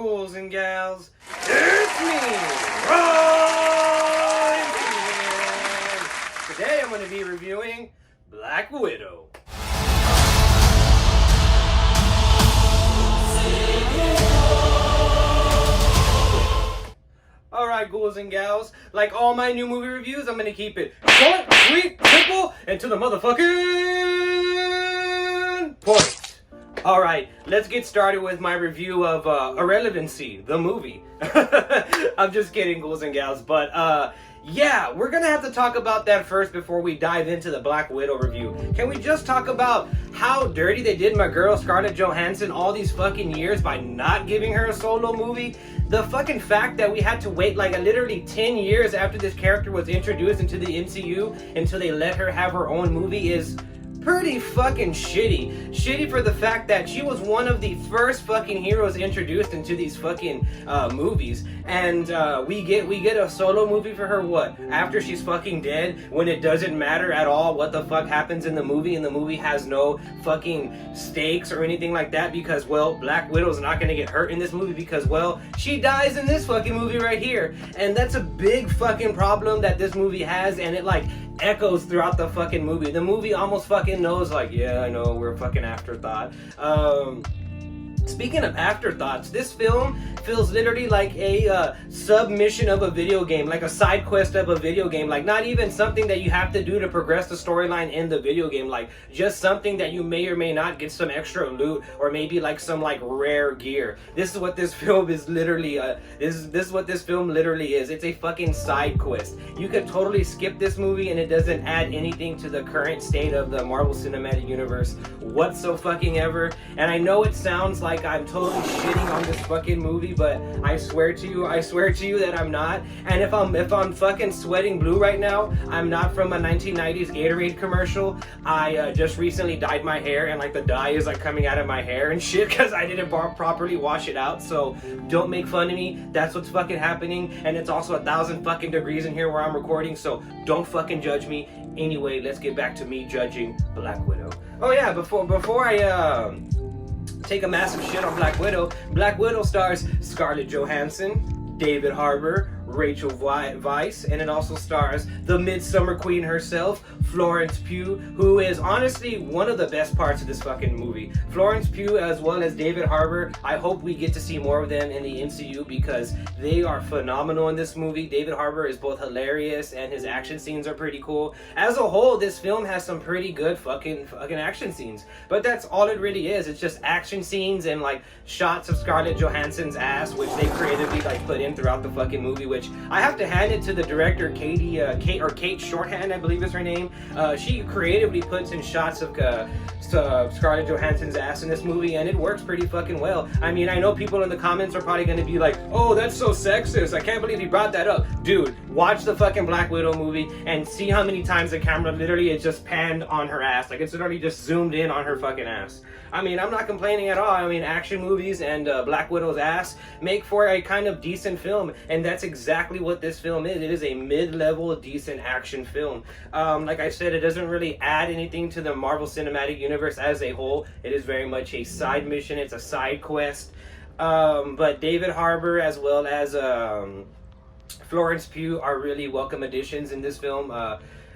ghouls and gals, it's me, Ryan. Today I'm going to be reviewing Black Widow. Alright, ghouls and gals, like all my new movie reviews, I'm going to keep it short, sweet, simple, and to the motherfucking point. Alright, let's get started with my review of Irrelevancy, the movie. I'm just kidding, ghouls and gals, but yeah, we're gonna have to talk about that first before we dive into the Black Widow review. Can we just talk about how dirty they did my girl Scarlett Johansson all these fucking years by not giving her a solo movie? The fucking fact that we had to wait like literally 10 years after this character was introduced into the MCU until they let her have her own movie is pretty fucking shitty. Shitty for the fact that she was one of the first fucking heroes introduced into these fucking movies, and we get a solo movie for her, what, after she's fucking dead, when it doesn't matter at all what the fuck happens in the movie, and the movie has no fucking stakes or anything like that, because, well, Black Widow's not gonna get hurt in this movie because, well, she dies in this fucking movie right here. And that's a big fucking problem that this movie has, and it like echoes throughout the fucking movie. The movie almost fucking knows, like, yeah, I know, we're a fucking afterthought. Speaking of afterthoughts, this film feels literally like a submission of a video game, like a side quest of a video game, like not even something that you have to do to progress the storyline in the video game, like just something that you may or may not get some extra loot, or maybe like some like rare gear. This is what this film is literally, this is what this film literally is. It's a fucking side quest. You could totally skip this movie and it doesn't add anything to the current state of the Marvel Cinematic Universe whatsoever. And I know it sounds like I'm totally shitting on this fucking movie, but I swear to you that I'm not. And if I'm fucking sweating blue right now, I'm not from a 1990s Gatorade commercial. I just recently dyed my hair, and like the dye is like coming out of my hair and shit because I didn't properly wash it out. So don't make fun of me. That's what's fucking happening. And it's also 1,000 fucking degrees in here where I'm recording, so don't fucking judge me. Anyway, let's get back to me judging Black Widow. Oh yeah, before I take a massive shit on Black Widow. Black Widow stars Scarlett Johansson, David Harbour, Rachel Weisz, and it also stars the Midsummer Queen herself, Florence Pugh, who is honestly one of the best parts of this fucking movie. Florence Pugh as well as David Harbour, I hope we get to see more of them in the MCU because they are phenomenal in this movie. David Harbour is both hilarious and his action scenes are pretty cool. As a whole, this film has some pretty good fucking action scenes, but that's all it really is. It's just action scenes and like shots of Scarlett Johansson's ass, which they creatively like put in throughout the fucking movie, which I have to hand it to the director, Kate Shorthand, I believe is her name. She creatively puts in shots of Scarlett Johansson's ass in this movie, and it works pretty fucking well. I mean, I know people in the comments are probably going to be like, oh, that's so sexist, I can't believe he brought that up. Dude, watch the fucking Black Widow movie and see how many times the camera literally is just panned on her ass. Like, it's literally just zoomed in on her fucking ass. I mean, I'm not complaining at all. I mean, action movies and Black Widow's ass make for a kind of decent film, and that's exactly what this film is. It is a mid-level, decent action film. Like I said, it doesn't really add anything to the Marvel Cinematic Universe as a whole. It is very much a side mission. It's a side quest. But David Harbour as well as Florence Pugh are really welcome additions in this film.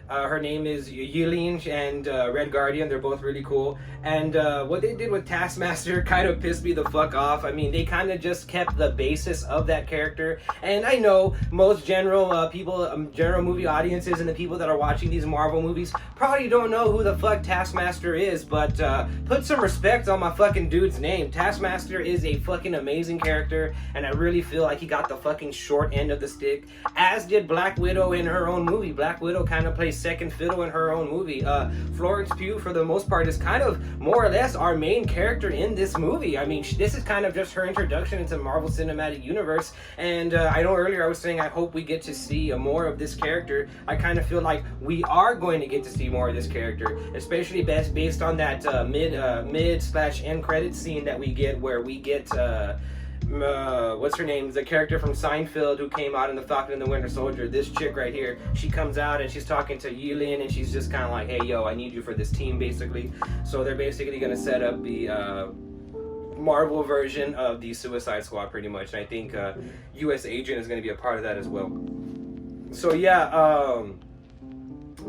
Her name is Yelena and Red Guardian. They're both really cool. And what they did with Taskmaster kind of pissed me the fuck off. I mean, they kind of just kept the basis of that character. And I know most general people, general movie audiences and the people that are watching these Marvel movies probably don't know who the fuck Taskmaster is, but put some respect on my fucking dude's name. Taskmaster is a fucking amazing character, and I really feel like he got the fucking short end of the stick, as did Black Widow in her own movie. Black Widow kind of plays second fiddle in her own movie. Florence Pugh, for the most part, is kind of more or less our main character in this movie. I mean, this is kind of just her introduction into Marvel Cinematic Universe, and I know earlier I was saying I hope we get to see more of this character. I kind of feel like we are going to get to see more of this character, especially based on that mid/end credit scene that we get, where we get what's her name? The character from Seinfeld who came out in The Falcon and the Winter Soldier. This chick right here, she comes out and she's talking to Yelena, and she's just kind of like, hey, yo, I need you for this team, basically. So they're basically going to set up the Marvel version of the Suicide Squad, pretty much. And I think U.S. Agent is going to be a part of that as well. So yeah,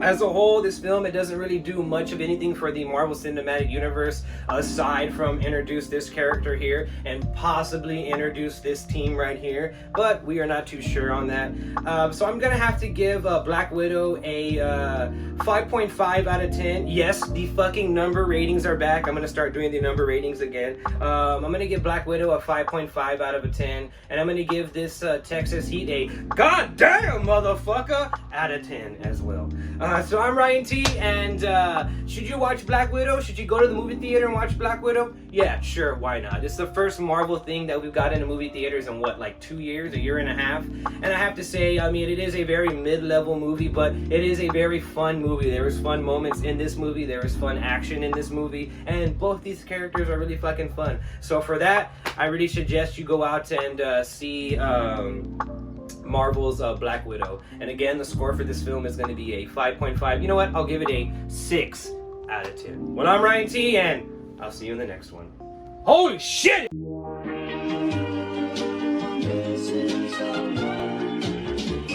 as a whole, this film, it doesn't really do much of anything for the Marvel Cinematic Universe aside from introduce this character here and possibly introduce this team right here, but we are not too sure on that. So I'm gonna have to give Black Widow a 5.5 out of 10. Yes, the fucking number ratings are back. I'm gonna start doing the number ratings again. I'm gonna give Black Widow a 5.5 out of a 10, and I'm gonna give this Texas Heat a goddamn motherfucker out of 10 as well. So I'm Ryan T, and should you watch Black Widow? Should you go to the movie theater and watch Black Widow? Yeah, sure, why not? It's the first Marvel thing that we've got in the movie theaters in what, like 2 years, a year and a half? And I have to say, I mean, it is a very mid-level movie, but it is a very fun movie. There is fun moments in this movie, there is fun action in this movie, and both these characters are really fucking fun. So for that, I really suggest you go out and see Marvel's Black Widow. And again, the score for this film is going to be a 5.5. You know what? I'll give it a 6 out of 10. Well, I'm Ryan T, and I'll see you in the next one. Holy shit!